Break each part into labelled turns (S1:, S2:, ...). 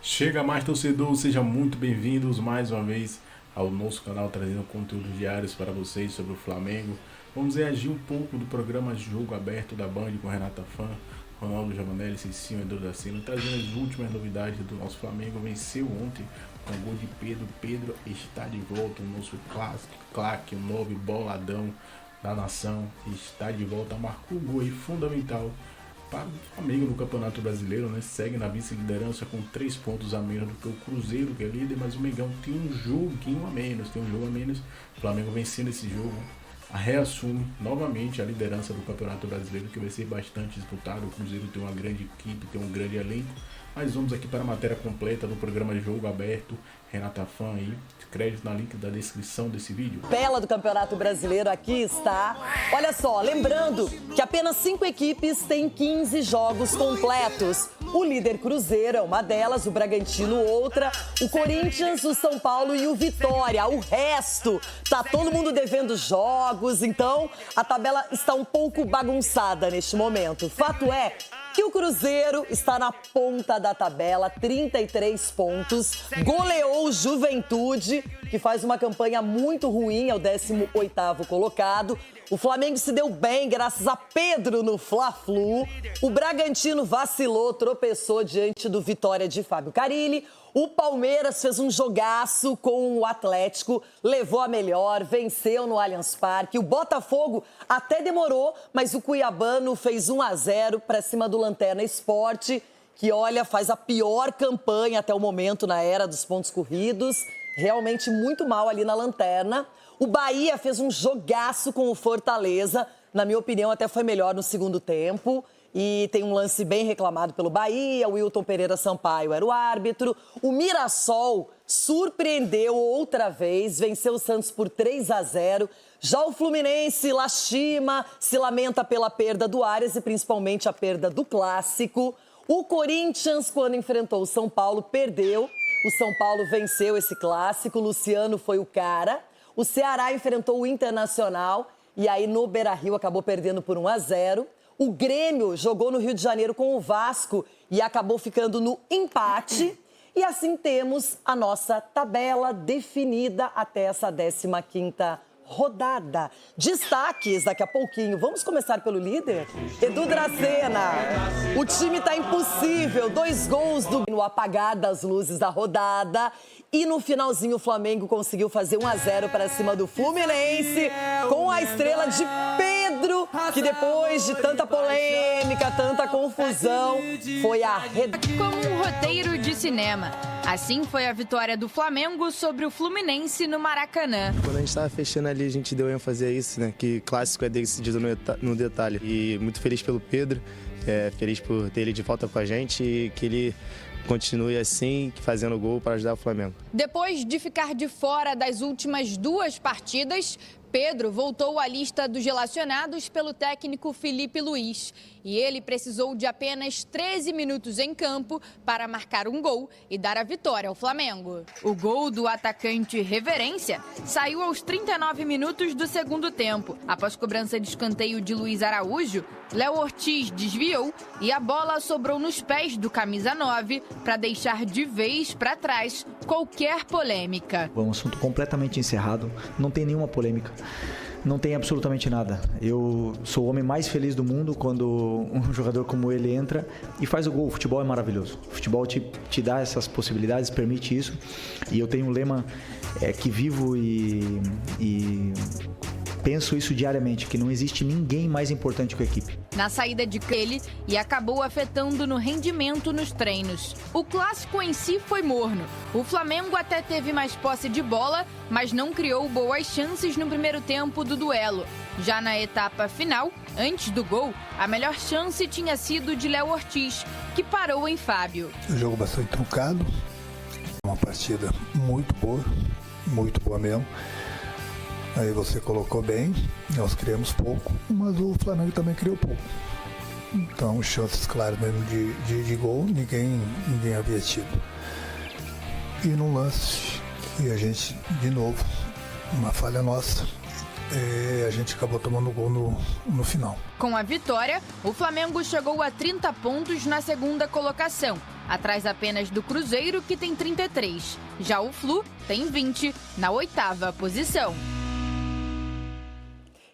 S1: Chega mais, torcedor, sejam muito bem-vindos mais uma vez ao nosso canal, trazendo conteúdos diários para vocês sobre o Flamengo. Vamos reagir um pouco do programa Jogo Aberto da Band com Renata Fã, Ronaldo Giovanelli, Cicinho, Edu da Silva, trazendo as últimas novidades do nosso Flamengo. Venceu ontem com o gol de Pedro. Pedro está de volta, o nosso clássico, claque, o novo boladão da nação, está de volta, marcou o gol fundamental para o Flamengo no Campeonato Brasileiro, né? Segue na vice-liderança com 3 pontos a menos do que o Cruzeiro, que é líder, mas o Mengão tem um joguinho a menos, O Flamengo vencendo esse jogo, reassume novamente a liderança do Campeonato Brasileiro, que vai ser bastante disputado. O Cruzeiro tem uma grande equipe, tem um grande elenco, mas vamos aqui para a matéria completa do programa Jogo Aberto. Renata Fã aí, crédito na link da descrição desse vídeo.
S2: Tabela do Campeonato Brasileiro, aqui está. Olha só, lembrando que apenas 5 equipes têm 15 jogos completos. O líder Cruzeiro é uma delas, o Bragantino outra, o Corinthians, o São Paulo e o Vitória. O resto, tá todo mundo devendo jogos, então a tabela está um pouco bagunçada neste momento. Fato é que o Cruzeiro está na ponta da tabela, 33 pontos, goleou o Juventude, que faz uma campanha muito ruim, é o 18º colocado. O Flamengo se deu bem graças a Pedro no Fla-Flu. O Bragantino vacilou, tropeçou diante do Vitória de Fábio Carille. O Palmeiras fez um jogaço com o Atlético, levou a melhor, venceu no Allianz Parque. O Botafogo até demorou, mas o Cuiabano fez 1-0 para cima do Lanterna Sport, que, olha, faz a pior campanha até o momento na era dos pontos corridos. Realmente muito mal ali na Lanterna. O Bahia fez um jogaço com o Fortaleza. Na minha opinião, até foi melhor no segundo tempo. E tem um lance bem reclamado pelo Bahia. O Wilton Pereira Sampaio era o árbitro. O Mirassol surpreendeu outra vez, venceu o Santos por 3-0. Já o Fluminense lastima, se lamenta pela perda do Arias e principalmente a perda do Clássico. O Corinthians, quando enfrentou o São Paulo, perdeu. O São Paulo venceu esse Clássico, o Luciano foi o cara. O Ceará enfrentou o Internacional e aí no Beira-Rio acabou perdendo por 1-0. O Grêmio jogou no Rio de Janeiro com o Vasco e acabou ficando no empate. E assim temos a nossa tabela definida até essa 15ª rodada. Destaques daqui a pouquinho. Vamos começar pelo líder? Edu Dracena. O time tá impossível. 2 gols no apagar das luzes da rodada. E no finalzinho o Flamengo conseguiu fazer 1-0 para cima do Fluminense com a estrela de Pedro, que depois de tanta polêmica, tanta confusão, foi a
S3: como um roteiro de cinema. Assim foi a vitória do Flamengo sobre o Fluminense no Maracanã.
S4: Quando a gente estava fechando ali, a gente deu ênfase a isso, né? Que clássico é decidido no detalhe. E muito feliz pelo Pedro, feliz por ter ele de volta com a gente e que ele continue assim, fazendo gol para ajudar o Flamengo.
S3: Depois de ficar de fora das últimas 2 partidas, Pedro voltou à lista dos relacionados pelo técnico Felipe Luiz. E ele precisou de apenas 13 minutos em campo para marcar um gol e dar a vitória ao Flamengo. O gol do atacante Reverência saiu aos 39 minutos do segundo tempo. Após cobrança de escanteio de Luiz Araújo, Léo Ortiz desviou e a bola sobrou nos pés do camisa 9 para deixar de vez para trás qualquer polêmica.
S5: É um assunto completamente encerrado, não tem nenhuma polêmica. Não tem absolutamente nada. Eu sou o homem mais feliz do mundo quando um jogador como ele entra e faz o gol. O futebol é maravilhoso. O futebol te dá essas possibilidades, permite isso. E eu tenho um lema que vivo e penso isso diariamente, que não existe ninguém mais importante que a equipe.
S3: Na saída de ele e acabou afetando no rendimento nos treinos. O clássico em si foi morno. O Flamengo até teve mais posse de bola, mas não criou boas chances no primeiro tempo do duelo. Já na etapa final, antes do gol, a melhor chance tinha sido de Léo Ortiz, que parou em Fábio.
S6: Um jogo bastante truncado, uma partida muito boa mesmo. Aí você colocou bem, nós criamos pouco, mas o Flamengo também criou pouco. Então, chances claras mesmo de gol, ninguém havia tido. E num lance que a gente, de novo, uma falha nossa, e a gente acabou tomando gol no final.
S3: Com a vitória, o Flamengo chegou a 30 pontos na segunda colocação, atrás apenas do Cruzeiro, que tem 33. Já o Flu tem 20, na 8ª posição.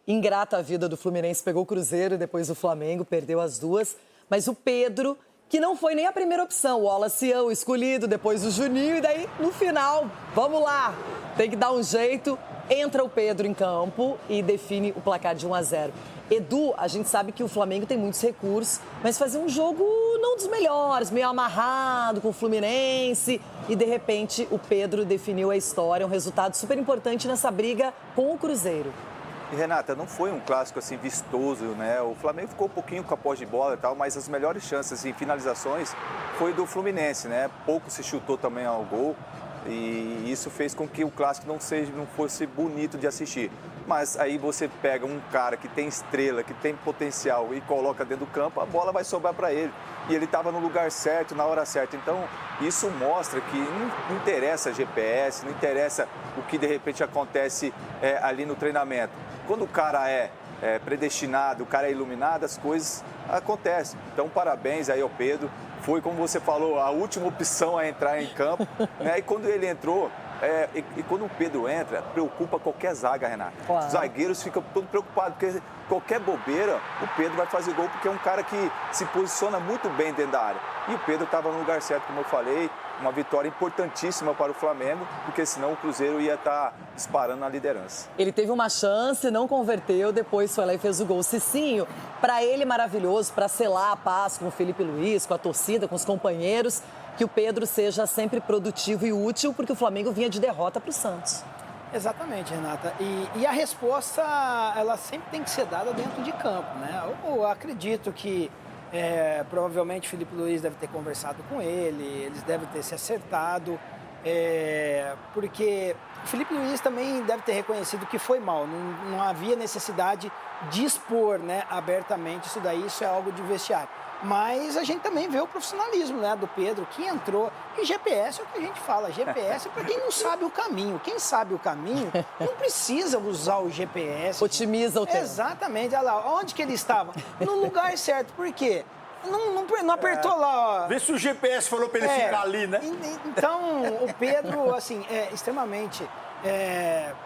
S2: Ingrata a vida do Fluminense, pegou o Cruzeiro e depois o Flamengo, perdeu as duas. Mas o Pedro, que não foi nem a primeira opção, o Wallace, o escolhido, depois o Juninho, e daí no final, vamos lá, tem que dar um jeito. Entra o Pedro em campo e define o placar de 1-0. Edu, a gente sabe que o Flamengo tem muitos recursos, mas fazia um jogo não dos melhores, meio amarrado com o Fluminense. E, de repente, o Pedro definiu a história, um resultado super importante nessa briga com o Cruzeiro.
S7: E, Renata, não foi um clássico assim vistoso, né? O Flamengo ficou um pouquinho com a posse de bola e tal, mas as melhores chances em finalizações foi do Fluminense, né? Pouco se chutou também ao gol. E isso fez com que o clássico não fosse bonito de assistir. Mas aí você pega um cara que tem estrela, que tem potencial e coloca dentro do campo, a bola vai sobrar para ele. E ele estava no lugar certo, na hora certa. Então, isso mostra que não interessa GPS, não interessa o que de repente acontece ali no treinamento. Quando o cara é predestinado, o cara é iluminado, as coisas acontecem. Então, parabéns aí ao Pedro. Foi, como você falou, a última opção a entrar em campo, né? E quando ele entrou, e quando o Pedro entra, preocupa qualquer zaga, Renata.
S2: Claro.
S7: Os zagueiros ficam todos preocupados, porque qualquer bobeira, o Pedro vai fazer gol, porque é um cara que se posiciona muito bem dentro da área. E o Pedro estava no lugar certo, como eu falei, uma vitória importantíssima para o Flamengo, porque senão o Cruzeiro ia estar disparando na liderança.
S2: Ele teve uma chance, não converteu, depois foi lá e fez o gol. Cicinho, para ele maravilhoso, para selar a paz com o Felipe Luiz, com a torcida, com os companheiros, que o Pedro seja sempre produtivo e útil, porque o Flamengo vinha de derrota para o Santos.
S8: Exatamente, Renata. E a resposta, ela sempre tem que ser dada dentro de campo, né? Eu acredito que provavelmente o Felipe Luiz deve ter conversado com ele, eles devem ter se acertado, porque o Felipe Luiz também deve ter reconhecido que foi mal, não havia necessidade de expor, né, abertamente isso daí, isso é algo de vestiário. Mas a gente também vê o profissionalismo, né, do Pedro, que entrou. E GPS é o que a gente fala, GPS é para quem não sabe o caminho. Quem sabe o caminho não precisa usar o GPS.
S2: Otimiza o tempo.
S8: Exatamente, olha lá, onde que ele estava? No lugar certo, por quê? Não apertou lá, ó.
S9: Vê se o GPS falou para ele ficar ali, né?
S8: Então, o Pedro, assim, é extremamente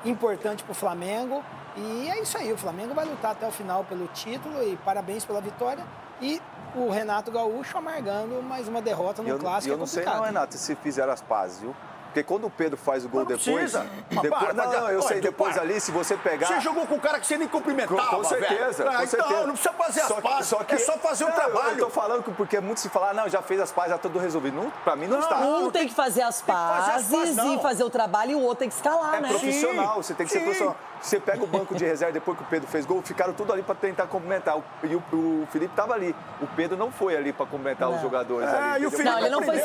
S8: importante para o Flamengo. E é isso aí, o Flamengo vai lutar até o final pelo título e parabéns pela vitória. E o Renato Gaúcho amargando mais uma derrota no clássico.
S7: Eu não sei não, Renato, se fizeram as pazes, viu? Porque quando o Pedro faz o gol depois... Eu sei, depois ali, se você pegar...
S9: Você jogou com um cara que você nem cumprimentava,
S7: com certeza,
S9: velho.
S7: Com certeza.
S9: Então, não precisa fazer as pazes, é só fazer o trabalho.
S7: Eu tô falando porque muitos se falam, não, já fez as pazes, já tudo resolvido. Não, pra mim não está.
S2: Um tem que fazer as pazes e fazer o trabalho e o outro tem que escalar, né?
S7: É profissional, você tem que ser profissional. Você pega o banco de reserva depois que o Pedro fez gol, ficaram tudo ali para tentar cumprimentar. E o Felipe estava ali. O Pedro não foi ali para cumprimentar os jogadores. Ali,
S2: e o Felipe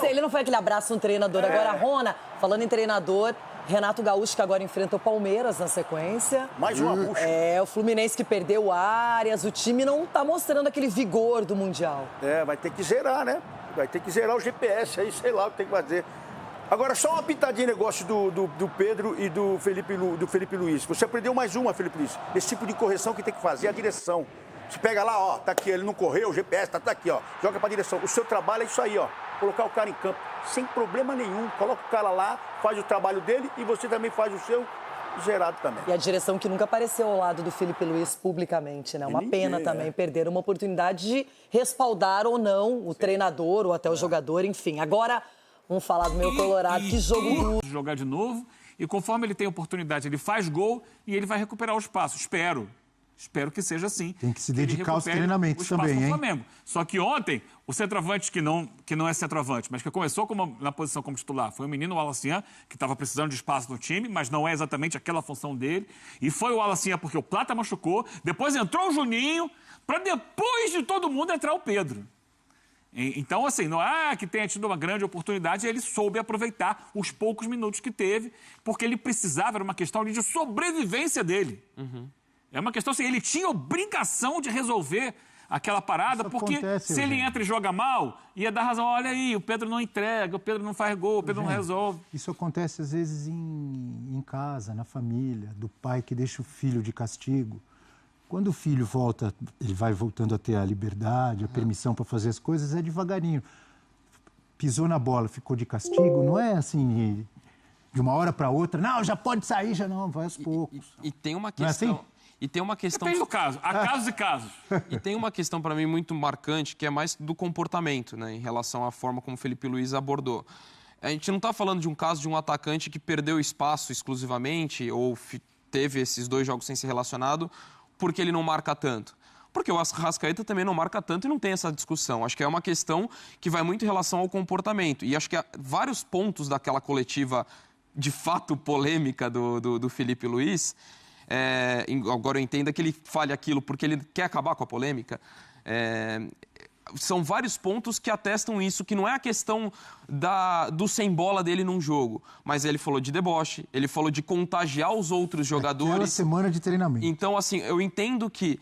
S2: ele não foi aquele abraço no treinador. Agora, Rona, falando em treinador, Renato Gaúcho, que agora enfrenta o Palmeiras na sequência.
S9: Mais uma bucha.
S2: O Fluminense que perdeu o Arias. O time não está mostrando aquele vigor do Mundial.
S9: Vai ter que zerar, né? Vai ter que zerar o GPS aí, sei lá o que tem que fazer. Agora, só uma pitadinha negócio do Pedro e do Felipe Luiz. Você aprendeu mais uma, Felipe Luiz. Esse tipo de correção que tem que fazer, a direção. Você pega lá, ó, tá aqui, ele não correu, o GPS tá aqui, ó. Joga pra direção. O seu trabalho é isso aí, ó. Colocar o cara em campo, sem problema nenhum. Coloca o cara lá, faz o trabalho dele e você também faz o seu zerado também.
S2: E a direção que nunca apareceu ao lado do Felipe Luiz publicamente, né? Uma pena também perder uma oportunidade de respaldar ou não o treinador ou até o jogador, enfim. Agora... Vamos falar do meu Colorado, que jogo duro.
S10: Jogar de novo e conforme ele tem oportunidade, ele faz gol e ele vai recuperar o espaço. Espero que seja assim.
S11: Tem que se dedicar aos treinamentos também, hein?
S10: Flamengo. Só que ontem, o centroavante que não é centroavante, mas que começou na posição como titular, foi o menino Wallace, que estava precisando de espaço no time, mas não é exatamente aquela função dele. E foi o Wallace porque o Plata machucou. Depois entrou o Juninho, para depois de todo mundo entrar o Pedro. Então, assim, não é que tenha tido uma grande oportunidade, ele soube aproveitar os poucos minutos que teve, porque ele precisava, era uma questão de sobrevivência dele. É uma questão assim, ele tinha obrigação de resolver aquela parada,
S11: Isso
S10: porque
S11: acontece,
S10: se ele
S11: Eugênio.
S10: entra e joga mal, ia dar razão. Olha aí, o Pedro não entrega, o Pedro não faz gol, o Pedro não resolve.
S11: Isso acontece às vezes em casa, na família, do pai que deixa o filho de castigo. Quando o filho volta, ele vai voltando a ter a liberdade, a permissão para fazer as coisas, é devagarinho. Pisou na bola, ficou de castigo, não é assim de uma hora para outra, não, já pode sair, já não, vai aos poucos.
S12: E tem uma questão...
S11: Não é assim?
S12: E tem uma questão...
S10: Depende do caso. Há casos e casos.
S12: E tem uma questão, para mim, muito marcante, que é mais do comportamento, né, em relação à forma como o Felipe Luiz abordou. A gente não está falando de um caso de um atacante que perdeu espaço exclusivamente ou teve esses 2 jogos sem ser relacionado porque ele não marca tanto. Porque o Arrascaeta também não marca tanto e não tem essa discussão. Acho que é uma questão que vai muito em relação ao comportamento. E acho que há vários pontos daquela coletiva, de fato, polêmica do Felipe Luiz... agora eu entendo que ele fale aquilo porque ele quer acabar com a polêmica. São vários pontos que atestam isso, que não é a questão do sem bola dele num jogo, mas ele falou de deboche, ele falou de contagiar os outros jogadores.
S11: Aquela semana de treinamento.
S12: Então, assim, eu entendo que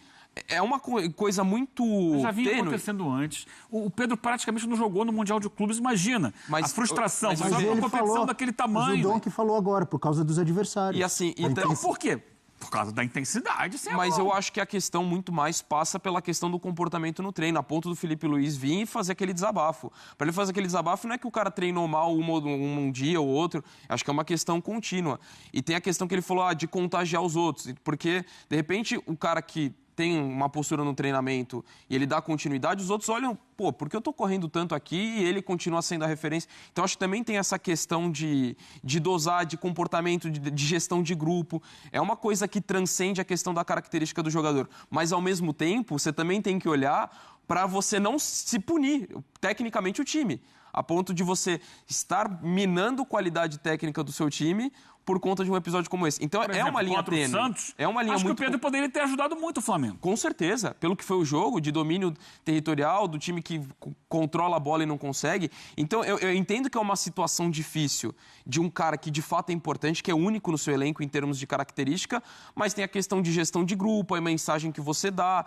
S12: é uma coisa muito
S10: Já vinha
S12: tênue.
S10: acontecendo antes. O Pedro praticamente não jogou no Mundial de Clubes, imagina. A frustração,
S12: mas
S10: você joga uma competição daquele tamanho.
S11: Mas o Dom que falou agora, por causa dos adversários.
S12: E assim,
S10: Então, por quê? Por causa da intensidade,
S12: mas eu acho que a questão muito mais passa pela questão do comportamento no treino, a ponto do Felipe Luiz vir e fazer aquele desabafo. Para ele fazer aquele desabafo, não é que o cara treinou mal um dia ou outro, acho que é uma questão contínua. E tem a questão que ele falou de contagiar os outros, porque, de repente, o cara que tem uma postura no treinamento e ele dá continuidade, os outros olham, pô, por que eu tô correndo tanto aqui e ele continua sendo a referência? Então, acho que também tem essa questão de dosar, de comportamento, de gestão de grupo. É uma coisa que transcende a questão da característica do jogador. Mas, ao mesmo tempo, você também tem que olhar para você não se punir, tecnicamente, o time. A ponto de você estar minando qualidade técnica do seu time por conta de um episódio como esse. Então,
S10: Por exemplo,
S12: é uma linha
S10: contra o
S12: tênue.
S10: Santos,
S12: É uma linha
S10: acho
S12: muito...
S10: que o Pedro poderia ter ajudado muito o Flamengo.
S12: Com certeza. Pelo que foi o jogo, de domínio territorial, do time que controla a bola e não consegue. Então, eu entendo que é uma situação difícil de um cara que de fato é importante, que é único no seu elenco em termos de característica, mas tem a questão de gestão de grupo, a mensagem que você dá,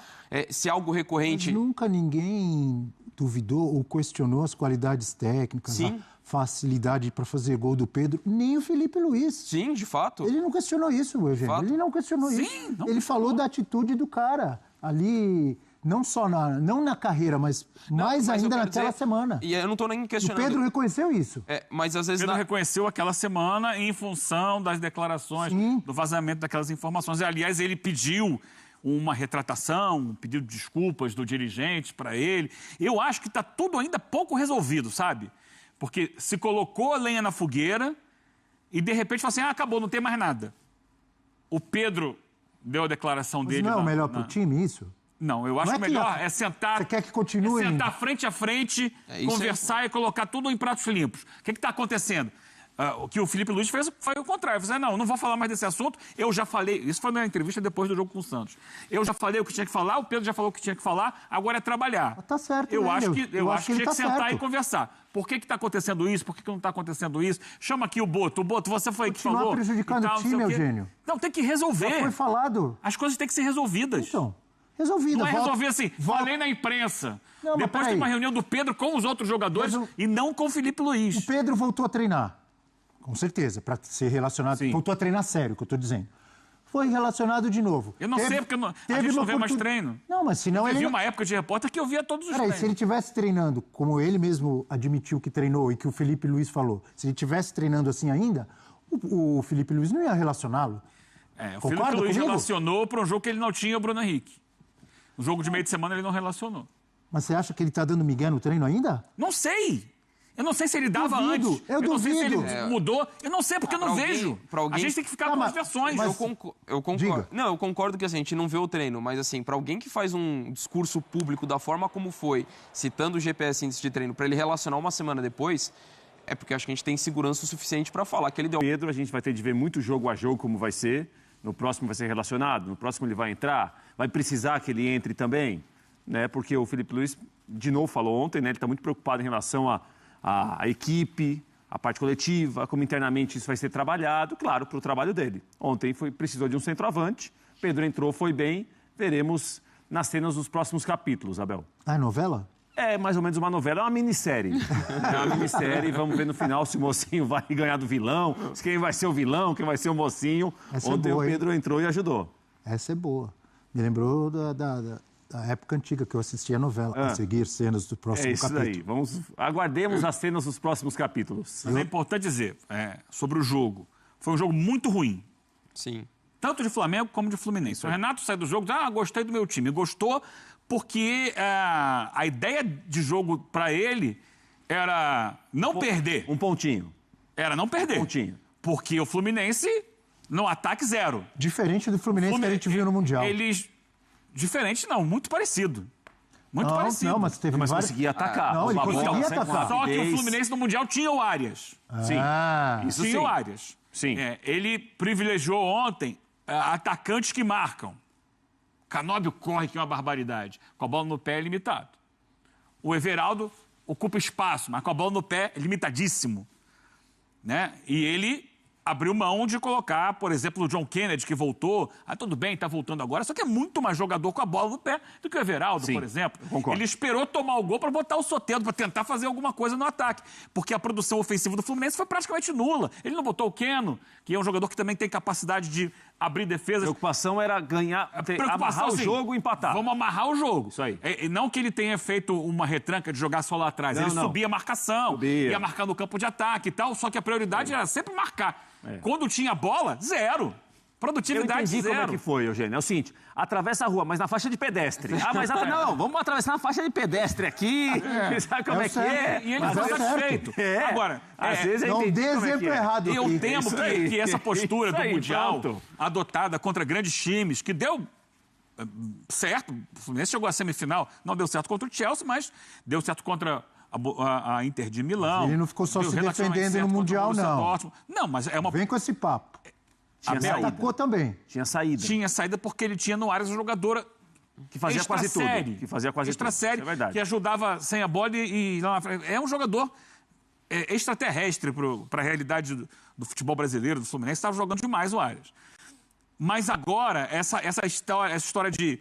S12: se é algo recorrente...
S11: Mas nunca ninguém duvidou ou questionou as qualidades técnicas,
S12: Sim.
S11: a facilidade para fazer gol do Pedro, nem o Felipe Luiz.
S12: Sim, de fato.
S11: Ele não questionou isso, Eugênio. Ele não questionou isso. Ele falou da atitude do cara ali, não só não na carreira, mas mais ainda naquela semana.
S12: E eu não estou nem questionando.
S11: O Pedro reconheceu isso.
S12: Mas às vezes...
S10: Pedro reconheceu aquela semana em função das declarações, do vazamento daquelas informações. E, aliás, ele pediu uma retratação, um pedido de desculpas do dirigente para ele. Eu acho que está tudo ainda pouco resolvido, sabe? Porque se colocou a lenha na fogueira e, de repente, falou assim, acabou, não tem mais nada. O Pedro deu a declaração
S11: Mas
S10: dele...
S11: não é o melhor para o time, isso?
S10: Não, eu acho que o melhor é sentar...
S11: Você quer que continue?
S10: É sentar frente a frente, conversar e colocar tudo em pratos limpos. O que está acontecendo? O que o Felipe Luiz fez foi o contrário. Ele falou, não vou falar mais desse assunto, eu já falei... Isso foi na entrevista depois do jogo com o Santos. Eu já falei o que tinha que falar, o Pedro já falou o que tinha que falar, agora é trabalhar.
S11: Tá certo,
S10: eu acho que tinha que sentar
S11: certo.
S10: e conversar. Por que está acontecendo isso? Por que não está acontecendo isso? Chama aqui o Boto. O Boto, você foi que falou...
S11: Continuar prejudicando o time, Eugênio.
S10: Não, tem que resolver.
S11: Já foi falado.
S10: As coisas têm que ser resolvidas.
S11: Então, resolvida.
S10: Não é resolver assim, falei na imprensa.
S11: Não,
S10: depois tem uma reunião do Pedro com os outros jogadores e não com o Felipe Luiz.
S11: O Pedro voltou a treinar. Com certeza, para ser relacionado.
S10: Sim.
S11: Voltou a treinar sério, que eu estou dizendo. Foi relacionado de novo.
S10: Eu não sei, porque a gente não vê mais treino.
S11: Não, mas senão ele...
S10: Teve uma época de repórter que eu via todos os treinos.
S11: Se ele estivesse treinando, como ele mesmo admitiu que treinou e que o Felipe Luiz falou, se ele estivesse treinando assim ainda, o Felipe Luiz não ia relacioná-lo.
S10: O Felipe Luiz relacionou para um jogo que ele não tinha o Bruno Henrique. O jogo de meio de semana ele não relacionou.
S11: Mas você acha que ele está dando migué no treino ainda?
S10: Não sei. Eu não sei se ele dava antes.
S11: Eu
S10: não sei se ele
S11: duvido.
S10: mudou. Eu não sei, porque eu não vejo. A gente tem que ficar com as versões.
S12: Eu concordo. Não, eu concordo que assim, a gente não vê o treino, mas assim, para alguém que faz um discurso público da forma como foi, citando o GPS índice de treino, para ele relacionar uma semana depois, é porque acho que a gente tem segurança o suficiente para falar que ele deu...
S13: Pedro, a gente vai ter de ver muito jogo a jogo como vai ser. No próximo vai ser relacionado, no próximo ele vai entrar. Vai precisar que ele entre também, né? Porque o Felipe Luiz, de novo, falou ontem, né? Ele está muito preocupado em relação a equipe, a parte coletiva, como internamente isso vai ser trabalhado, claro, para o trabalho dele. Ontem precisou de um centroavante, Pedro entrou, foi bem, veremos nas cenas dos próximos capítulos, Abel.
S11: Ah, é novela?
S13: É mais ou menos uma novela, é uma minissérie. É uma minissérie, vamos ver no final se o mocinho vai ganhar do vilão, se quem vai ser o vilão, quem vai ser o mocinho.
S11: Essa
S13: Ontem
S11: é boa,
S13: o Pedro entrou e ajudou.
S11: Essa é boa. Me lembrou da época antiga que eu assistia a novela, para seguir cenas do próximo capítulo.
S13: É isso aí. Aguardemos as cenas dos próximos capítulos.
S10: Mas é importante dizer, sobre o jogo, foi um jogo muito ruim.
S12: Sim.
S10: Tanto de Flamengo como de Fluminense. O Renato sai do jogo e diz, gostei do meu time. Gostou porque a ideia de jogo para ele era não perder.
S13: Um pontinho.
S10: Era não perder.
S13: Um pontinho.
S10: Porque o Fluminense, no ataque, 0.
S11: Diferente do Fluminense que a gente viu no Mundial.
S10: Diferente não, muito parecido. Muito parecido.
S11: Não, mas teve
S13: Mas conseguia atacar.
S11: Não, ele conseguia atacar.
S10: Só que o Fluminense no Mundial tinha o Arias.
S13: Sim, isso
S10: tinha
S13: sim.
S10: o Arias.
S13: Sim.
S10: Ele privilegiou ontem atacantes que marcam. Canóbio corre, que é uma barbaridade. Com a bola no pé é limitado. O Everaldo ocupa espaço, mas com a bola no pé é limitadíssimo. Né? E ele abriu mão de colocar, por exemplo, o John Kennedy, que voltou. Tudo bem, está voltando agora, só que é muito mais jogador com a bola no pé do que o Everaldo, por exemplo.
S13: Concordo.
S10: Ele esperou tomar o gol para botar o Soteldo, para tentar fazer alguma coisa no ataque. Porque a produção ofensiva do Fluminense foi praticamente nula. Ele não botou o Keno, que é um jogador que também tem capacidade de abrir defesas.
S13: A preocupação era ganhar, amarrar o jogo e empatar.
S10: Vamos amarrar o jogo.
S13: Isso aí.
S10: Não que ele tenha feito uma retranca de jogar só lá atrás. Ele subia a marcação, ia marcar no campo de ataque e tal, só que a prioridade era sempre marcar. Quando tinha bola, 0. Produtividade,
S13: eu entendi
S10: 0.
S13: como é que foi, Eugênio. É o seguinte, atravessa a rua, mas na faixa de pedestre. Mas não, vamos atravessar na faixa de pedestre aqui. Sabe como é que é?
S10: E ele foi satisfeito.
S13: Agora, às vezes
S11: não dê exemplo errado.
S10: Eu temo que essa postura do Mundial, adotada contra grandes times, que deu certo, o Fluminense chegou à semifinal, não deu certo contra o Chelsea, mas deu certo contra a Inter de Milão.
S11: Ele não ficou só se defendendo no Mundial, não.
S10: Não, mas é uma...
S11: Vem com esse papo.
S13: Atacou
S11: também.
S13: Tinha saída.
S10: Tinha saída porque ele tinha no Arias uma jogadora
S13: que fazia quase tudo. Que fazia quase tudo.
S10: Extra-série, que ajudava sem a bola e lá na frente. É um jogador extraterrestre para a realidade do futebol brasileiro, do Fluminense. Estava jogando demais o Arias. Mas agora, essa história de...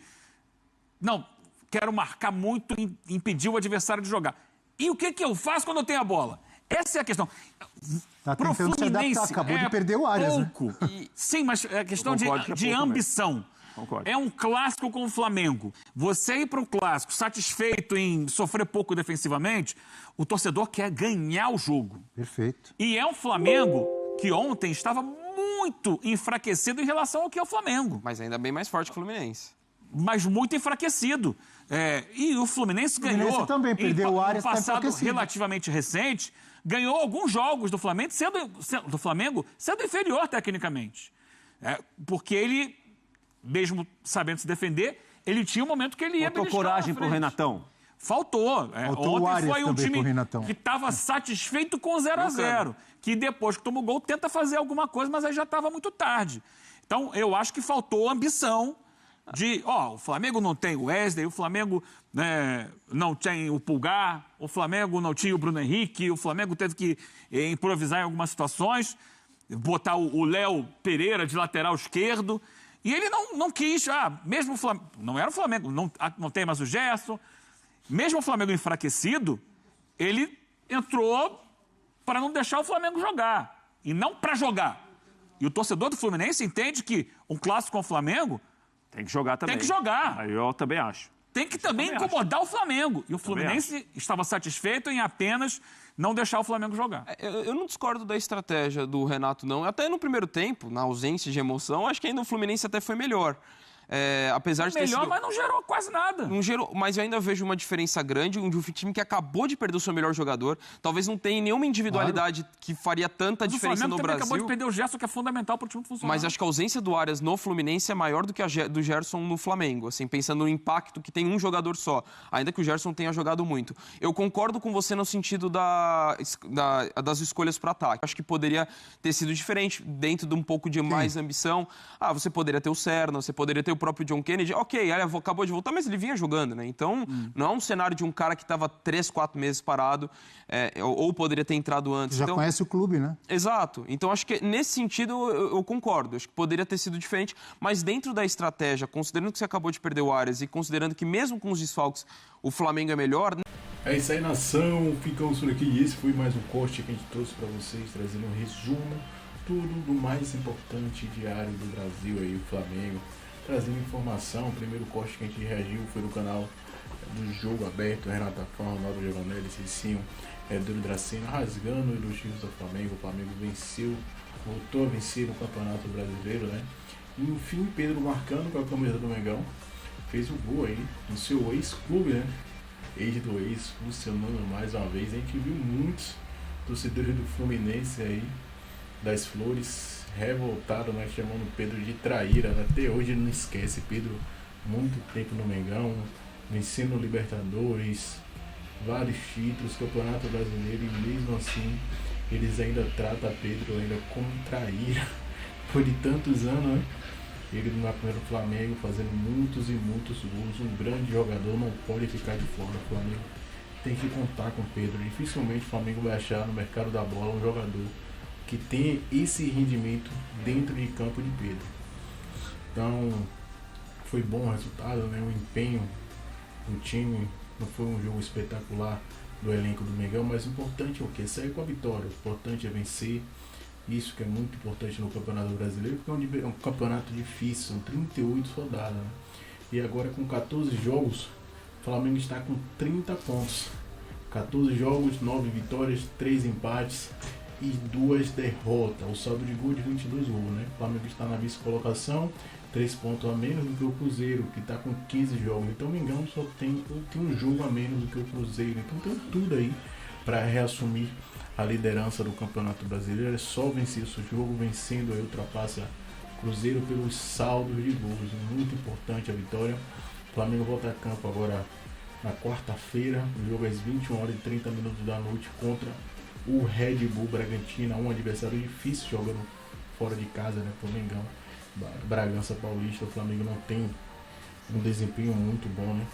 S10: Não, quero marcar muito e impedir o adversário de jogar. E o que eu faço quando eu tenho a bola? Essa é a questão.
S11: Tá tentando se adaptar, acabou de perder o Arias,
S10: pouco. Né? Sim, mas é questão de ambição.
S13: Concordo.
S10: É um clássico com o Flamengo. Você ir para o clássico satisfeito em sofrer pouco defensivamente, o torcedor quer ganhar o jogo.
S11: Perfeito.
S10: E é um Flamengo que ontem estava muito enfraquecido em relação ao que é o Flamengo.
S12: Mas ainda bem mais forte que o Fluminense.
S10: Mas muito enfraquecido. E o Fluminense ganhou,
S11: também perdeu o Arias,
S10: no passado relativamente recente, ganhou alguns jogos do Flamengo sendo inferior tecnicamente. Porque ele, mesmo sabendo se defender, ele tinha um momento que ele ia...
S13: Faltou coragem pro Renatão.
S10: Faltou. Ontem foi um time que estava satisfeito com 0-0, que depois que toma o gol tenta fazer alguma coisa, mas aí já estava muito tarde. Então, eu acho que faltou ambição o Flamengo não tem o Wesley, o Flamengo não tem o Pulgar, o Flamengo não tinha o Bruno Henrique, o Flamengo teve que improvisar em algumas situações, botar o Léo Pereira de lateral esquerdo, e ele não quis, mesmo o Flamengo, não era o Flamengo, não tem mais o Gerson, mesmo o Flamengo enfraquecido, ele entrou para não deixar o Flamengo jogar, e não para jogar. E o torcedor do Fluminense entende que um clássico com o Flamengo
S13: tem que jogar também.
S10: Tem que jogar.
S13: Aí eu também acho.
S10: Tem que também incomodar o Flamengo. E o Fluminense estava satisfeito em apenas não deixar o Flamengo jogar.
S12: Eu não discordo da estratégia do Renato, não. Até no primeiro tempo, na ausência de emoção, acho que ainda o Fluminense até foi melhor. Apesar de ter sido...
S10: mas não gerou quase nada.
S12: Não gerou, mas eu ainda vejo uma diferença grande de um time que acabou de perder o seu melhor jogador. Talvez não tenha nenhuma individualidade que faria tanta diferença no Brasil.
S10: Acabou de perder o Gerson, que é fundamental para o time funcionar.
S12: Mas acho que a ausência do Arias no Fluminense é maior do que a do Gerson no Flamengo, assim, pensando no impacto que tem um jogador só, ainda que o Gerson tenha jogado muito. Eu concordo com você no sentido das escolhas para ataque. Acho que poderia ter sido diferente, dentro de um pouco de mais ambição. Você poderia ter o Serna, você poderia ter o próprio John Kennedy, ok, ele acabou de voltar, mas ele vinha jogando, né? Então, não é um cenário de um cara que estava 3, 4 meses parado, ou poderia ter entrado antes.
S11: Já conhece o clube, né?
S12: Exato. Então, acho que nesse sentido eu concordo. Acho que poderia ter sido diferente, mas dentro da estratégia, considerando que você acabou de perder o Arias e considerando que mesmo com os desfalques o Flamengo é melhor...
S1: É isso aí, nação. Ficamos por aqui. E esse foi mais um corte que a gente trouxe para vocês, trazendo um resumo, tudo do mais importante diário do Brasil aí, o Flamengo. Trazendo informação. O primeiro corte que a gente reagiu foi no canal do Jogo Aberto, Renata Fã, Ronaldo Giovanelli, Cicinho, Edu Dracena, rasgando os times do Flamengo. O Flamengo venceu, voltou a vencer no Campeonato Brasileiro, né? E enfim, Pedro marcando com a camisa do Mengão, fez o gol aí no seu ex-clube, né? Ex do ex, funcionando mais uma vez. A gente viu muitos torcedores do Fluminense aí, das Flores, revoltados, né? Chamando Pedro de traíra. Até hoje ele não esquece. Pedro, muito tempo no Mengão, vencendo Libertadores, vários títulos, Campeonato Brasileiro, e mesmo assim eles ainda tratam Pedro ainda como traíra. Por de tantos anos, né? Ele no primeiro Flamengo, fazendo muitos e muitos gols. Um grande jogador não pode ficar de fora. O Flamengo tem que contar com o Pedro. Dificilmente o Flamengo vai achar no mercado da bola um jogador que tenha esse rendimento dentro de campo de Pedro. Então, foi bom o resultado, né? O empenho do time. Não foi um jogo espetacular do elenco do Mengão, mas o importante é o quê? Sair com a vitória. O importante é vencer. Isso que é muito importante no Campeonato Brasileiro, porque é um campeonato difícil, são 38 rodadas, né? E agora com 14 jogos, o Flamengo está com 30 pontos. 14 jogos, 9 vitórias, 3 empates e 2 derrotas. O saldo de gol de 22 gols, né? O Flamengo está na vice-colocação, 3 pontos a menos do que o Cruzeiro, que está com 15 jogos. Então o Mengão só tem um jogo a menos do que o Cruzeiro. Então tem tudo aí para reassumir a liderança do Campeonato Brasileiro. É só vencer esse jogo, vencendo aí ultrapassa Cruzeiro pelos saldos de gols. Muito importante a vitória. O Flamengo volta a campo agora na quarta-feira. O jogo é às 21h30 da noite contra o Red Bull Bragantino, um adversário difícil jogando fora de casa, né? Pro Mengão, Bragança Paulista. O Flamengo não tem um desempenho muito bom, né?